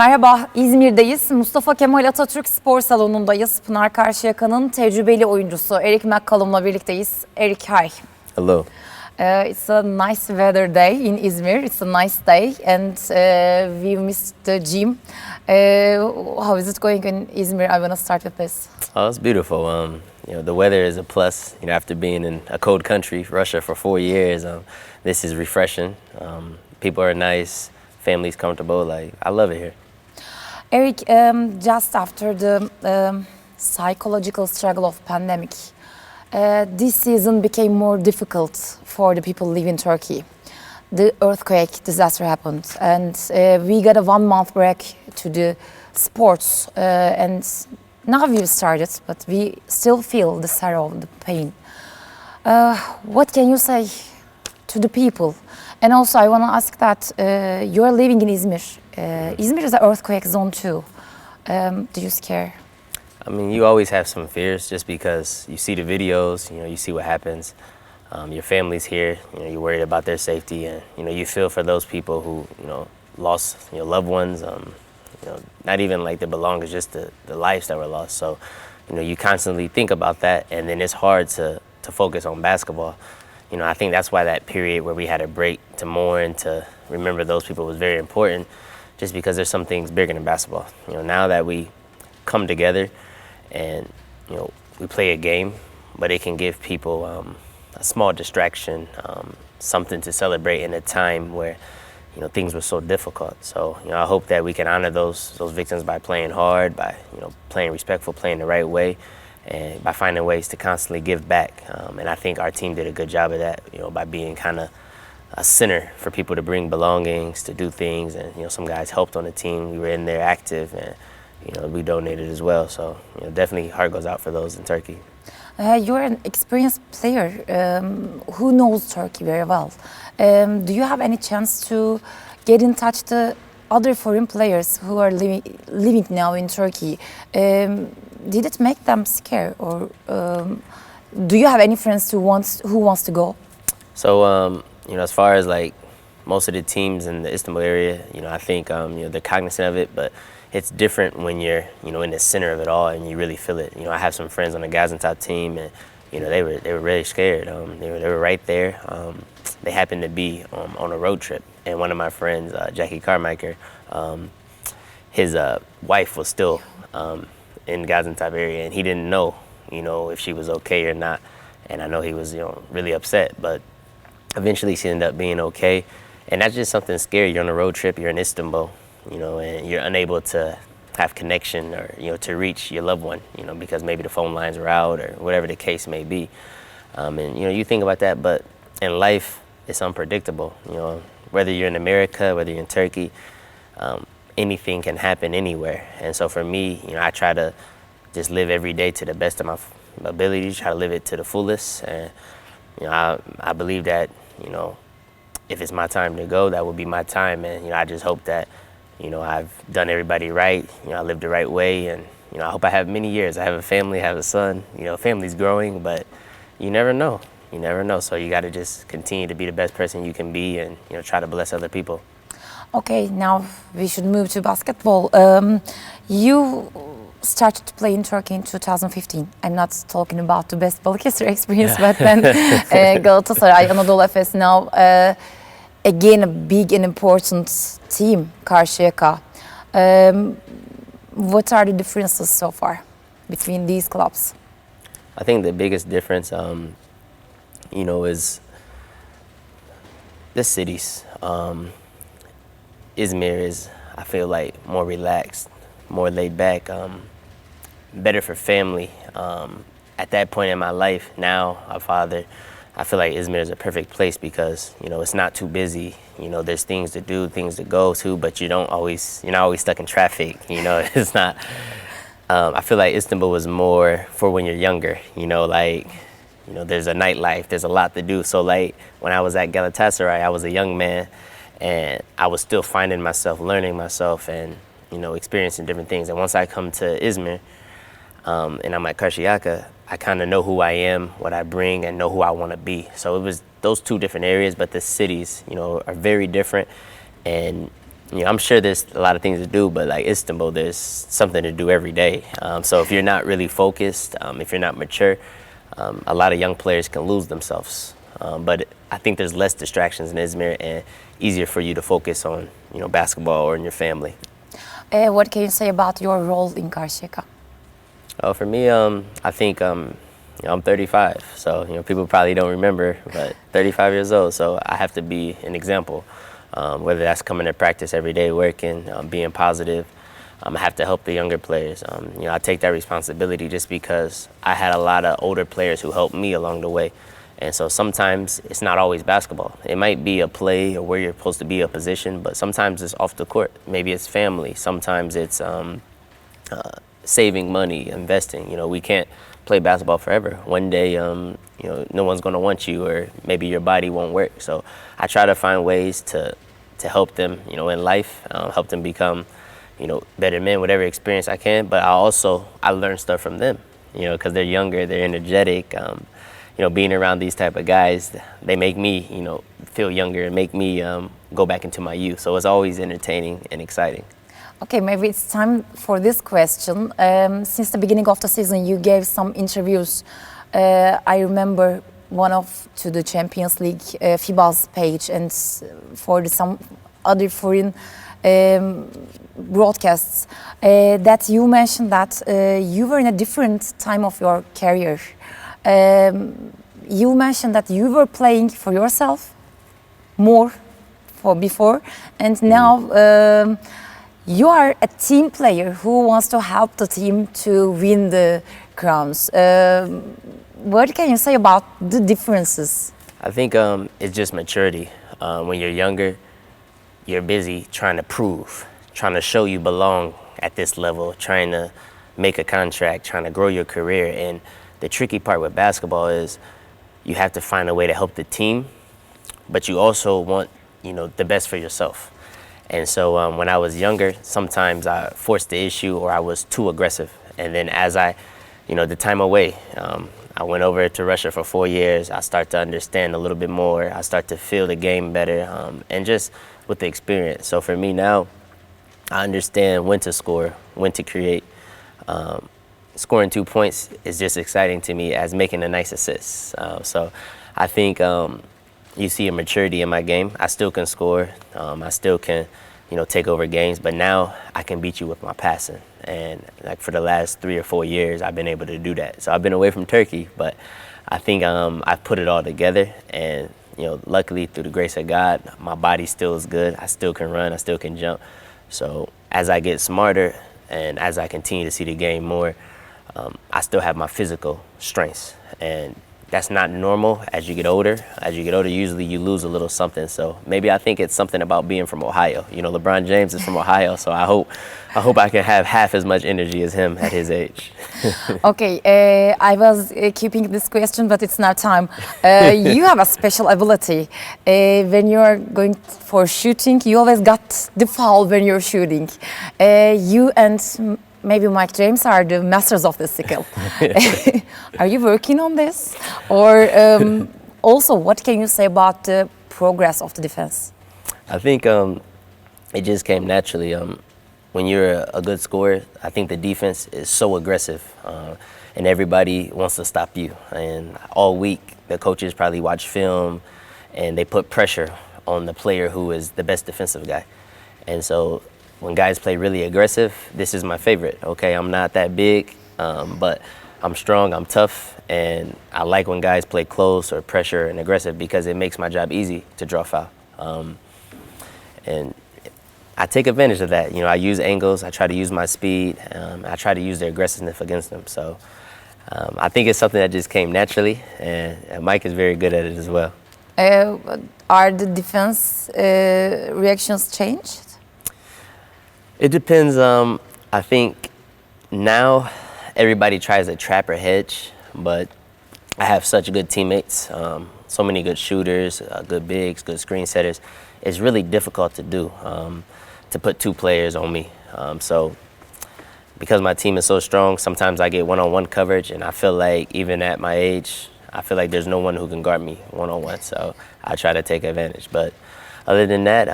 Merhaba, İzmir'deyiz. Mustafa Kemal Atatürk Spor Salonu'ndayız. Pınar Karşıyaka'nın tecrübeli oyuncusu Errick McCollum'la birlikteyiz. Errick, hi. Hello. It's a nice weather day in Izmir. It's a nice day and we missed the gym. How is it going in Izmir? I want to start with this. Oh, it's beautiful. The weather is a plus. After being in a cold country, Russia, for 4 years, this is refreshing. People are nice, family's comfortable. I love it here. Errick, just after the psychological struggle of pandemic, this season became more difficult for the people living in Turkey. The earthquake disaster happened, and we got a 1 month break to the sports. And now we've started, but we still feel the sorrow, the pain. What can you say to the people? And also, I want to ask that you're living in Izmir. Izmir is an earthquake zone too. Do you scare? I mean, you always have some fears just because you see the videos, you see what happens. Your family's here, you're worried about their safety, and you feel for those people who lost loved ones. Not even like their belongings, just the lives that were lost. So, you constantly think about that, and then it's hard to focus on basketball. I think that's why that period where we had a break to mourn and to remember those people was very important, just because there's some things bigger than basketball. Now that we come together and we play a game, but it can give people a small distraction, something to celebrate in a time where things were so difficult. So I hope that we can honor those victims by playing hard, by playing respectful, playing the right way, and by finding ways to constantly give back. And I think our team did a good job of that, by being kind of a center for people to bring belongings, to do things. And some guys helped on the team. We were in there active, and we donated as well. So definitely heart goes out for those in Turkey. You're an experienced player who knows Turkey very well. Do you have any chance to get in touch the other foreign players who are living now in Turkey? Did it make them scared, or do you have any friends who wants to go? So as far as like most of the teams in the Istanbul area, I think they're cognizant of it, but it's different when you're in the center of it all and you really feel it. I have some friends on the Gaziantep team, and they were really scared. They were right there. They happened to be on a road trip, and one of my friends, Jackie Carmichael, his wife was still in Gaziantep area, and he didn't know if she was okay or not. And I know he was really upset, but eventually she ended up being okay. And that's just something scary. You're on a road trip, you're in Istanbul, and you're unable to have connection or to reach your loved one, because maybe the phone lines are out or whatever the case may be. And you think about that, but in life it's unpredictable. Whether you're in America, whether you're in Turkey, anything can happen anywhere. And so for me, I try to just live every day to the best of my ability, try to live it to the fullest. And I believe that if it's my time to go, that will be my time. And I just hope that I've done everybody right. I lived the right way, and I hope I have many years. I have a family, I have a son. Family's growing, but you never know. You never know. So you got to just continue to be the best person you can be, and try to bless other people. Okay, now we should move to basketball. You started to play in Turkey in 2015. I'm not talking about the best Balıkesir experience, but then Galatasaray, Anadolu Efes, now again a big and important team, Karşıyaka. What are the differences so far between these clubs? I think the biggest difference, is the cities. Izmir is, I feel like, more relaxed, more laid back, better for family. At that point in my life, now a father, I feel like Izmir is a perfect place because it's not too busy. There's things to do, things to go to, but you're not always stuck in traffic. It's not. I feel like Istanbul was more for when you're younger. There's a nightlife, there's a lot to do. So like when I was at Galatasaray, I was a young man, and I was still finding myself, learning myself, and experiencing different things. And once I come to Izmir, and I'm at Karşıyaka, I kind of know who I am, what I bring, and know who I want to be. So it was those two different areas, but the cities, are very different. And I'm sure there's a lot of things to do, but like Istanbul, there's something to do every day. So if you're not really focused, if you're not mature, a lot of young players can lose themselves. But I think there's less distractions in Izmir and easier for you to focus on, basketball or in your family. What can you say about your role in Karşıyaka? Oh, for me, I think I'm 35, so people probably don't remember, but 35 years old, so I have to be an example. Whether that's coming to practice every day, working, being positive. I have to help the younger players. I take that responsibility just because I had a lot of older players who helped me along the way. And so sometimes it's not always basketball. It might be a play or where you're supposed to be a position, but sometimes it's off the court. Maybe it's family. Sometimes it's saving money, investing. We can't play basketball forever. One day, no one's going to want you, or maybe your body won't work. So I try to find ways to help them, in life, help them become, better men, whatever experience I can. But I learn stuff from them, because they're younger, they're energetic. Being around these type of guys, they make me, feel younger and make me go back into my youth. So it's always entertaining and exciting. Okay, maybe it's time for this question. Since the beginning of the season, you gave some interviews. I remember to the Champions League FIBA's page and for some other foreign broadcasts that you mentioned that you were in a different time of your career. You mentioned that you were playing for yourself more for before, and now you are a team player who wants to help the team to win the crowns. What can you say about the differences? I think it's just maturity. When you're younger, you're busy trying to prove, trying to show you belong at this level, trying to make a contract, trying to grow your career. And the tricky part with basketball is you have to find a way to help the team, but you also want, the best for yourself. And so when I was younger, sometimes I forced the issue or I was too aggressive. And then as the time away, I went over to Russia for 4 years. I start to understand a little bit more. I start to feel the game better, and just with the experience. So for me now, I understand when to score, when to create. Scoring 2 points is just exciting to me as making a nice assist. So I think you see a maturity in my game. I still can score. I still can, take over games. But now I can beat you with my passing. And like for the last 3 or 4 years, I've been able to do that. So I've been away from Turkey, but I think I've put it all together. And luckily through the grace of God, my body still is good. I still can run. I still can jump. So as I get smarter and as I continue to see the game more, I still have my physical strengths, and that's not normal as you get older. As you get older, usually you lose a little something. So maybe I think it's something about being from Ohio. LeBron James is from Ohio, so I hope I can have half as much energy as him at his age. Okay, I was keeping this question, but it's now time. You have a special ability. When you're going for shooting, you always got the foul when you're shooting. You and maybe Mike James are the masters of the skill. Are you working on this? Or also, what can you say about the progress of the defense? I think it just came naturally. When you're a good scorer, I think the defense is so aggressive, and everybody wants to stop you. And all week, the coaches probably watch film, and they put pressure on the player who is the best defensive guy. And so when guys play really aggressive, this is my favorite. Okay, I'm not that big, but I'm strong, I'm tough, and I like when guys play close or pressure and aggressive because it makes my job easy to draw foul. And I take advantage of that. I use angles, I try to use my speed, I try to use their aggressiveness against them. So I think it's something that just came naturally, and Mike is very good at it as well. Are the defense reactions changed? It depends. I think now everybody tries to trap or hedge, but I have such good teammates, so many good shooters, good bigs, good screen setters. It's really difficult to do, to put two players on me. So because my team is so strong, sometimes I get one-on-one coverage, and I feel like even at my age, I feel like there's no one who can guard me one-on-one. So I try to take advantage. But other than that,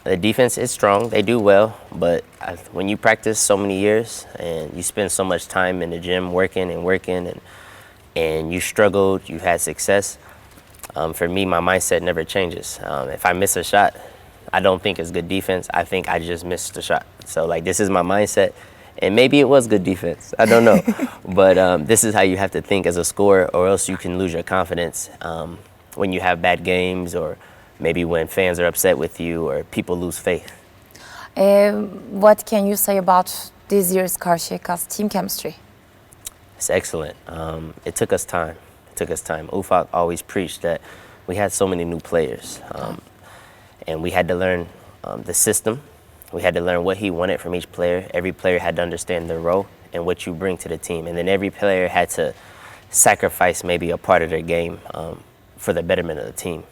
The defense is strong. They do well, but when you practice so many years and you spend so much time in the gym working and you struggled, you've had success, for me, my mindset never changes. If I miss a shot, I don't think it's good defense. I think I just missed the shot. So like this is my mindset, and maybe it was good defense. I don't know, but this is how you have to think as a scorer, or else you can lose your confidence when you have bad games, or maybe when fans are upset with you, or people lose faith. What can you say about this year's Karşıyaka's team chemistry? It's excellent. It took us time. Ufak always preached that we had so many new players, and we had to learn the system. We had to learn what he wanted from each player. Every player had to understand their role and what you bring to the team. And then every player had to sacrifice maybe a part of their game for the betterment of the team.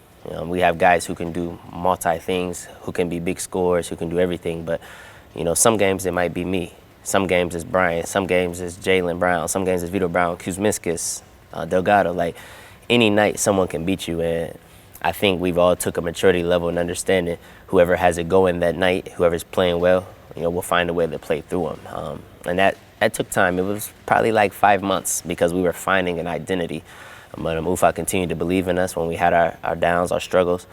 We have guys who can do multi things, who can be big scorers, who can do everything. But, some games it might be me. Some games it's Brian. Some games it's Jalen Brown. Some games it's Vito Brown, Kuzmiskis, Delgado. Like, any night someone can beat you. And I think we've all took a maturity level and understanding whoever has it going that night, whoever's playing well, we'll find a way to play through them. And that took time. It was probably like 5 months because we were finding an identity. But Ufak continued to believe in us when we had our downs, our struggles,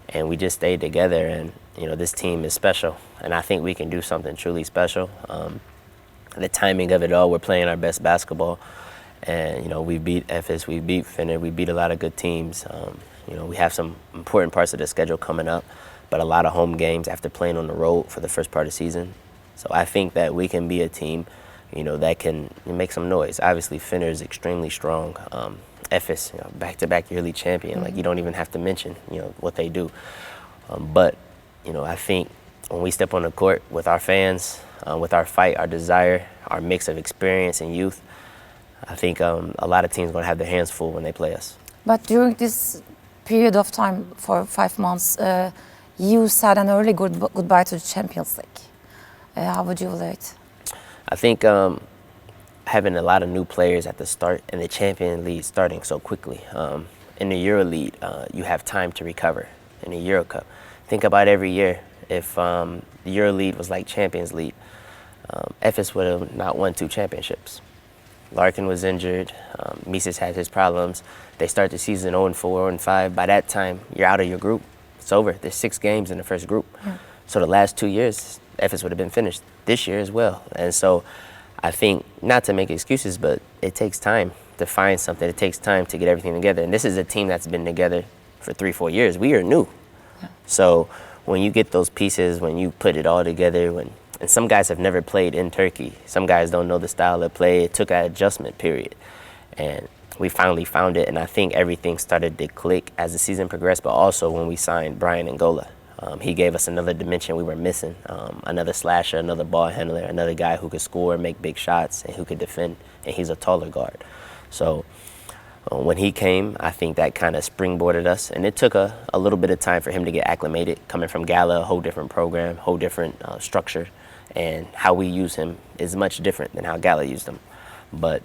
and we just stayed together. And, this team is special, and I think we can do something truly special. The timing of it all, we're playing our best basketball. And, we beat Efes, we beat Finner, we beat a lot of good teams. We have some important parts of the schedule coming up, but a lot of home games after playing on the road for the first part of the season. So I think that we can be a team, that can make some noise. Obviously, Finner is extremely strong. Efes, back-to-back yearly champion. Like, you don't even have to mention, what they do. But, I think when we step on the court with our fans, with our fight, our desire, our mix of experience and youth, I think a lot of teams are going to have their hands full when they play us. But during this period of time, for 5 months, you said an early goodbye to the Champions League. How would you evaluate? I think having a lot of new players at the start and the Champions League starting so quickly. In the Euro League, you have time to recover. In the Euro Cup, think about every year. If the Euro League was like Champions League, Efes would have not won 2 championships. Larkin was injured. Mises had his problems. They start the season 0-4, 0-5. By that time, you're out of your group. It's over. There's 6 games in the first group. Yeah. So the last 2 years, Efes would have been finished. This year as well. And so I think, not to make excuses, but it takes time to find something. It takes time to get everything together. And this is a team that's been together for 3-4 years. We are new. Yeah. So when you get those pieces, when you put it all together, and some guys have never played in Turkey. Some guys don't know the style of play. It took an adjustment period. And we finally found it, and I think everything started to click as the season progressed, but also when we signed Brian Angola. He gave us another dimension we were missing, another slasher, another ball handler, another guy who could score, make big shots, and who could defend, and he's a taller guard. So when he came, I think that kind of springboarded us, and it took a little bit of time for him to get acclimated. Coming from Gala, a whole different program, whole different structure, and how we use him is much different than how Gala used him. But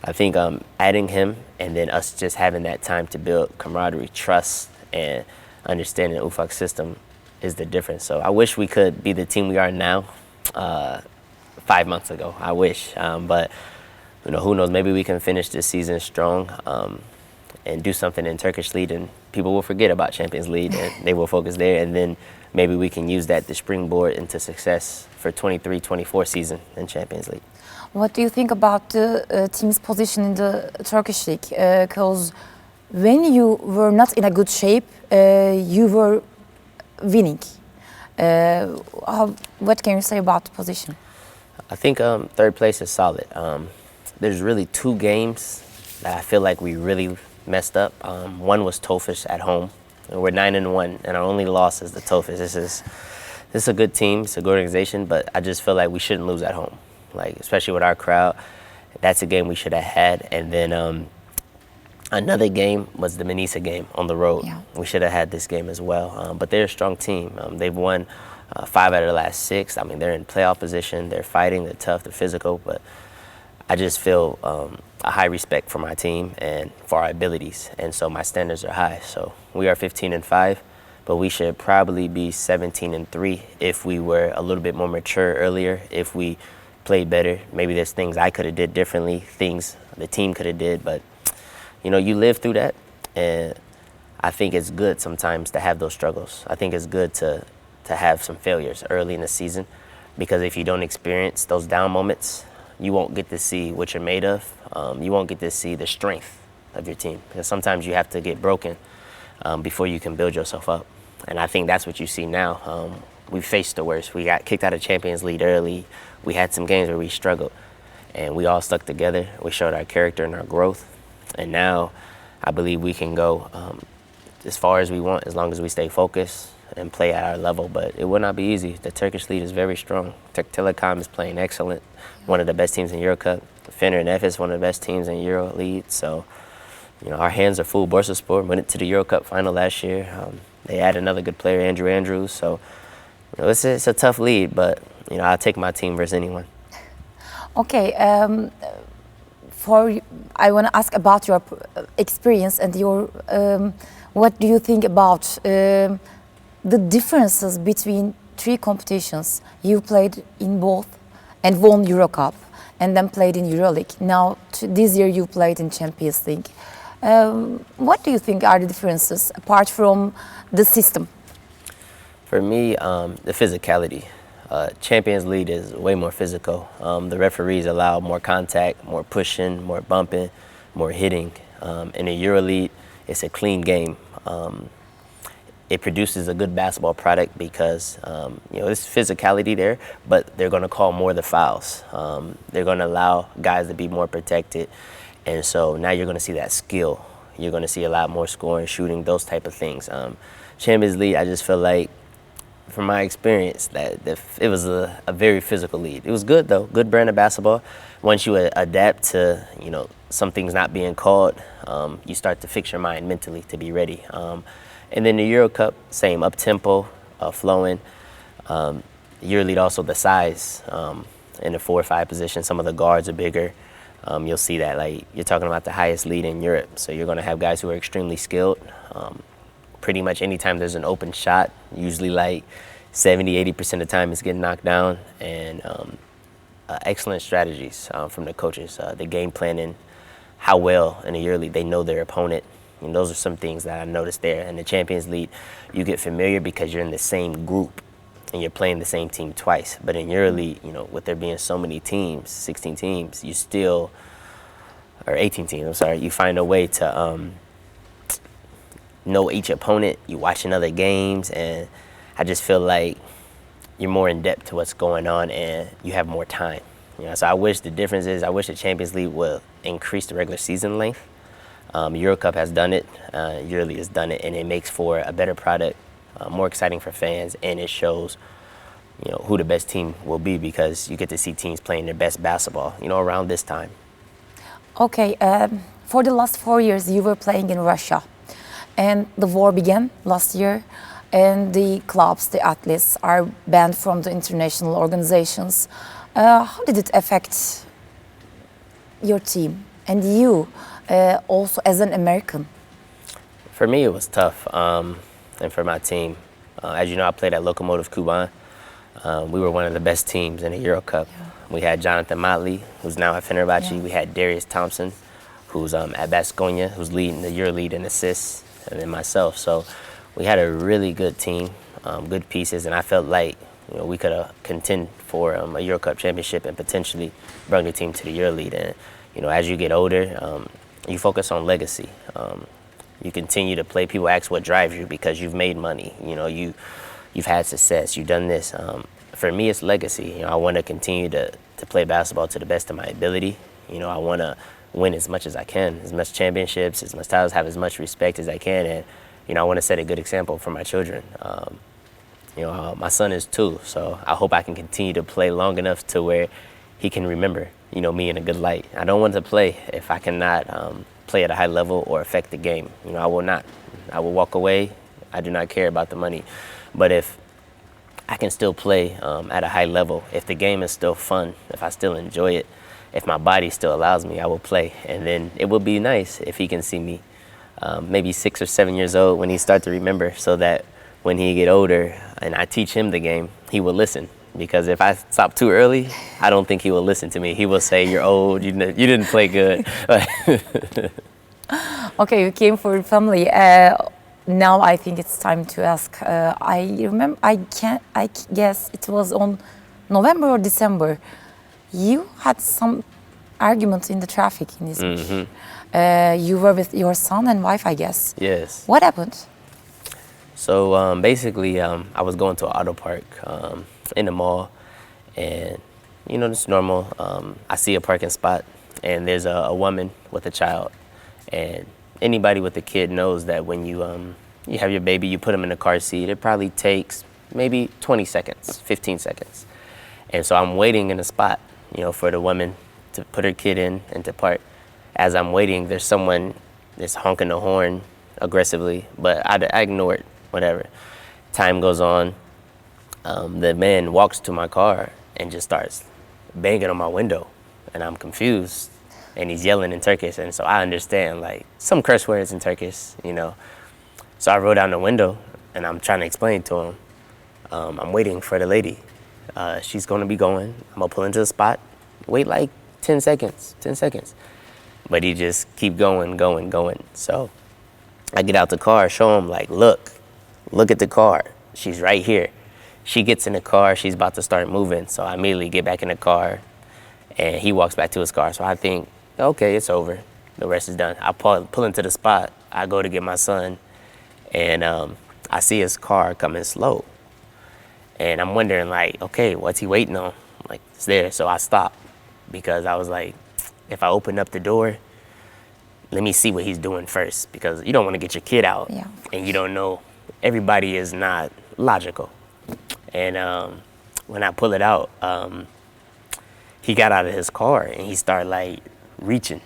I think adding him and then us just having that time to build camaraderie, trust, and understanding the Ufak system is the difference. So I wish we could be the team we are now 5 months ago. I wish. But who knows? Maybe we can finish this season strong and do something in Turkish League, and people will forget about Champions League and they will focus there. And then maybe we can use that to springboard into success for 23-24 season in Champions League. What do you think about the team's position in the Turkish League? Because when you were not in a good shape, you were winning. What can you say about the position? I think third place is solid. There's really 2 games that I feel like we really messed up. One was Tofish at home. And we're 9-1, and our only loss is the Tofish. This is a good team, it's a good organization, but I just feel like we shouldn't lose at home. Like, especially with our crowd, that's a game we should have had. And then another game was the Manisa game on the road. Yeah. We should have had this game as well. But they're a strong team. They've won 5 out of the last 6. I mean, they're in playoff position. They're fighting. They're tough. They're physical. But I just feel a high respect for my team and for our abilities. And so my standards are high. So we are 15-5. but we should probably be 17-3 if we were a little bit more mature earlier, if we played better. Maybe there's things I could have did differently, things the team could have did, but you know, you live through that, and I think it's good sometimes to have those struggles. I think it's good to have some failures early in the season, because if you don't experience those down moments, you won't get to see what you're made of. You won't get to see the strength of your team, because sometimes you have to get broken before you can build yourself up. And I think that's what you see now. We faced the worst. We got kicked out of Champions League early. We had some games where we struggled, and we all stuck together. We showed our character and our growth. And now I believe we can go as far as we want, as long as we stay focused and play at our level. But it will not be easy. The Turkish league is very strong. Takım is playing excellent, one of the best teams in Euro Cup. Fener and Efes, one of the best teams in Euro League. So, you know, our hands are full. Bursaspor went to the Euro Cup final last year. They added another good player, Andrew Andrews. So, you know, it's a tough lead, but you know, I'll take my team versus anyone. Okay. I want to ask about your experience and your what do you think about the differences between three competitions? You played in both and won Euro Cup, and then played in EuroLeague. Now this year you played in Champions League. What do you think are the differences apart from the system? For me, the physicality. Champions League is way more physical. The referees allow more contact, more pushing, more bumping, more hitting. In the EuroLeague, it's a clean game. It produces a good basketball product because you know, there's physicality there, but they're going to call more of the fouls. They're going to allow guys to be more protected, and so now you're going to see that skill. You're going to see a lot more scoring, shooting, those type of things. Champions League, I just feel like, from my experience, that it was a very physical league. It was good though, good brand of basketball. Once you adapt to, you know, some things not being called, you start to fix your mind mentally to be ready. And then the Euro Cup, same, up tempo, flowing. EuroLeague also the size in the 4 or 5 position. Some of the guards are bigger. You'll see that, like, you're talking about the highest lead in Europe, so you're going to have guys who are extremely skilled. Pretty much anytime there's an open shot, usually like 70–80% of the time it's getting knocked down, and excellent strategies from the coaches. The game planning, how well in the EuroLeague they know their opponent. And those are some things that I noticed there. In the Champions League, you get familiar because you're in the same group and you're playing the same team twice. But in EuroLeague, you know, with there being so many teams, 16 teams, you still, or 18 teams, I'm sorry, you find a way to know each opponent. You watching other games, and I just feel like you're more in depth to what's going on, and you have more time. You know, so I wish the difference is, I wish the Champions League will increase the regular season length. Euro Cup has done it, EuroLeague has done it, and it makes for a better product, more exciting for fans, and it shows, you know, who the best team will be, because you get to see teams playing their best basketball, you know, around this time. Okay, for the last 4 years you were playing in Russia, and the war began last year, and the clubs, the athletes are banned from the international organizations. How did it affect your team and you also as an American? For me, it was tough, and for my team. As you know, I played at Lokomotiv Kuban. We were one of the best teams in the Euro Cup. Yeah. We had Jonathan Motley, who's now at Fenerbahce. Yeah. We had Darius Thompson, who's at Baskonia, who's leading the EuroLeague in assists, and then myself. So we had a really good team, good pieces, and I felt like, you know, we could contend for a Euro Cup championship and potentially bring the team to the EuroLeague. And you know, as you get older, you focus on legacy. You continue to play. People ask what drives you, because you've made money. You know, you've had success. You've done this. For me, it's legacy. You know, I want to continue to play basketball to the best of my ability. You know, I want to win as much as I can, as much championships, as much titles, have as much respect as I can, and you know, I want to set a good example for my children. You know, my son is 2, so I hope I can continue to play long enough to where he can remember, you know, me in a good light. I don't want to play if I cannot play at a high level or affect the game. You know, I will not. I will walk away. I do not care about the money. But if I can still play at a high level, if the game is still fun, if I still enjoy it, if my body still allows me, I will play. And then it would be nice if he can see me maybe 6 or 7 years old when he starts to remember, so that when he get older and I teach him the game, he will listen. Because if I stop too early, I don't think he will listen to me. He will say, "You're old. You didn't play good." Okay, you came for family. Now I think it's time to ask. I remember. I guess it was on November or December. You had some argument in the traffic in Izmir. You were with your son and wife, I guess. Yes. What happened? So basically, I was going to an auto park in the mall, and you know, it's normal. I see a parking spot, and there's a woman with a child, and anybody with a kid knows that when you have your baby, you put them in the car seat. It probably takes maybe 20 seconds, 15 seconds, and so I'm waiting in a spot, you know, for the woman to put her kid in and to park. As I'm waiting, there's someone that's honking the horn aggressively, but I ignore it. Whatever. Time goes on. The man walks to my car and just starts banging on my window, and I'm confused. And he's yelling in Turkish, and so I understand like some curse words in Turkish, you know. So I roll down the window, and I'm trying to explain to him, I'm waiting for the lady. She's gonna be going. I'm gonna pull into the spot. Wait like 10 seconds. But he just keep going. So I get out the car, show him like, look at the car. She's right here. She gets in the car, she's about to start moving. So I immediately get back in the car, and he walks back to his car. So I think, okay, it's over. The rest is done. I pull into the spot. I go to get my son, and I see his car coming slow. And I'm wondering like, okay, what's he waiting on? Like, it's there. So I stop, because I was like, if I open up the door, let me see what he's doing first, because you don't want to get your kid out, and you don't know. Everybody is not logical. And when I pull it out, he got out of his car and he started like reaching.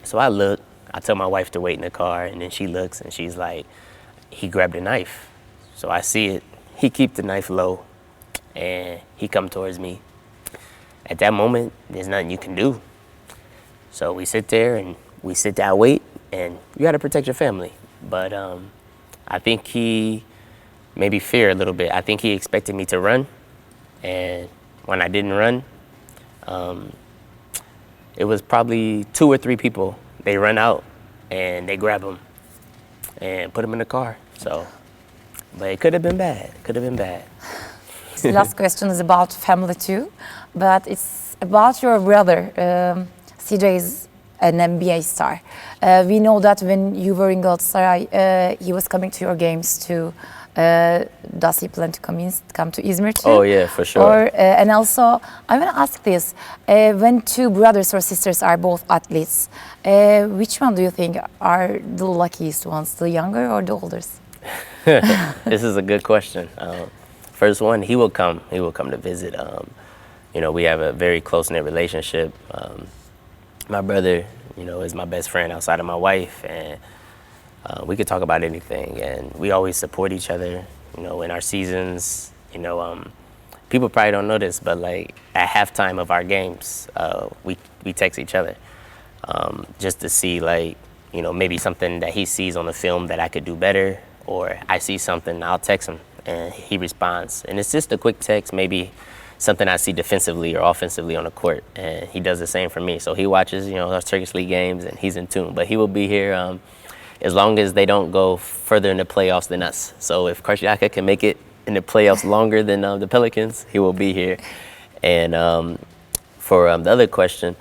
So I look, I tell my wife to wait in the car, and then she looks and she's like, he grabbed a knife. So I see it, he keep the knife low, and he come towards me. At that moment, there's nothing you can do. So we sit there and wait, and you gotta protect your family. But I think he maybe feared a little bit. I think he expected me to run, and when I didn't run, it was probably 2 or 3 people. They run out and they grab him and put him in the car. So, but it could have been bad. The last question is about family too, but it's about your brother. CJ is an NBA star. We know that when you were in Galatasaray, he was coming to your games too. Does he plan to come to Izmir too? Oh yeah, for sure. And also, I want to ask this: when 2 brothers or sisters are both athletes, which one do you think are the luckiest ones, the younger or the oldest? This is a good question. First one, he will come to visit. You know, we have a very close-knit relationship. My brother, you know, is my best friend outside of my wife, and we could talk about anything, and we always support each other, you know, in our seasons. You know, people probably don't know this, but like at halftime of our games, we text each other just to see, like, you know, maybe something that he sees on the film that I could do better, or I see something, I'll text him and he responds. And it's just a quick text, maybe something I see defensively or offensively on the court, and he does the same for me. So he watches, you know, our Turkish League games, and he's in tune. But he will be here as long as they don't go further in the playoffs than us. So if Karşıyaka can make it in the playoffs longer than the Pelicans, he will be here. And for the other question,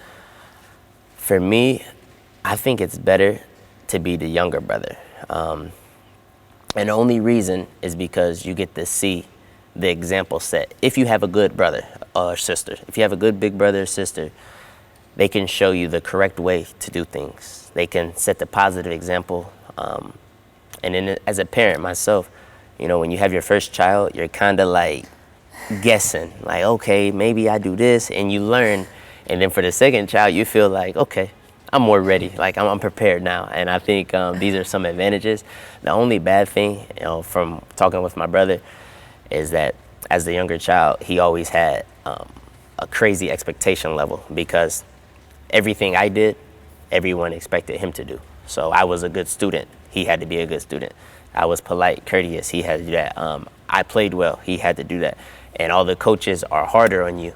for me, I think it's better to be the younger brother. And the only reason is because you get to see the example set. If you have a good brother or sister, if you have a good big brother or sister, they can show you the correct way to do things. They can set the positive example. And then as a parent myself, you know, when you have your first child, you're kind of like guessing, like, okay, maybe I do this, and you learn. And then for the second child, you feel like, okay, I'm more ready. Like I'm prepared now. And I think these are some advantages. The only bad thing, you know, from talking with my brother, is that as the younger child, he always had a crazy expectation level, because everything I did, everyone expected him to do. So I was a good student. he had to be a good student. I was polite, courteous, he had to do that. I played well, he had to do that. And all the coaches are harder on you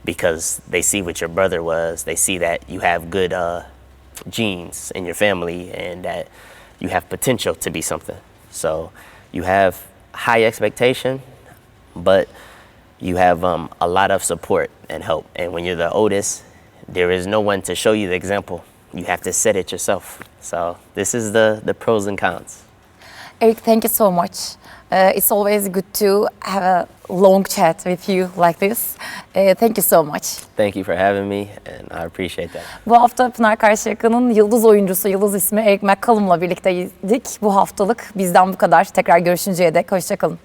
because they see what your brother was. They see that you have good genes in your family and that you have potential to be something. So you have high expectation, but you have a lot of support and help. And when you're the oldest, there is no one to show you the example. You have to set it yourself. So this is the pros and cons. Eric, thank you so much. It's always good to have a long chat with you like this. Thank you so much. Thank you for having me and I appreciate that. Bu hafta Pınar Karşıyaka'nın Yıldız oyuncusu, Yıldız ismi Errick McCollum'la birlikteydik. Bu haftalık bizden bu kadar. Tekrar görüşünceye dek hoşça kalın.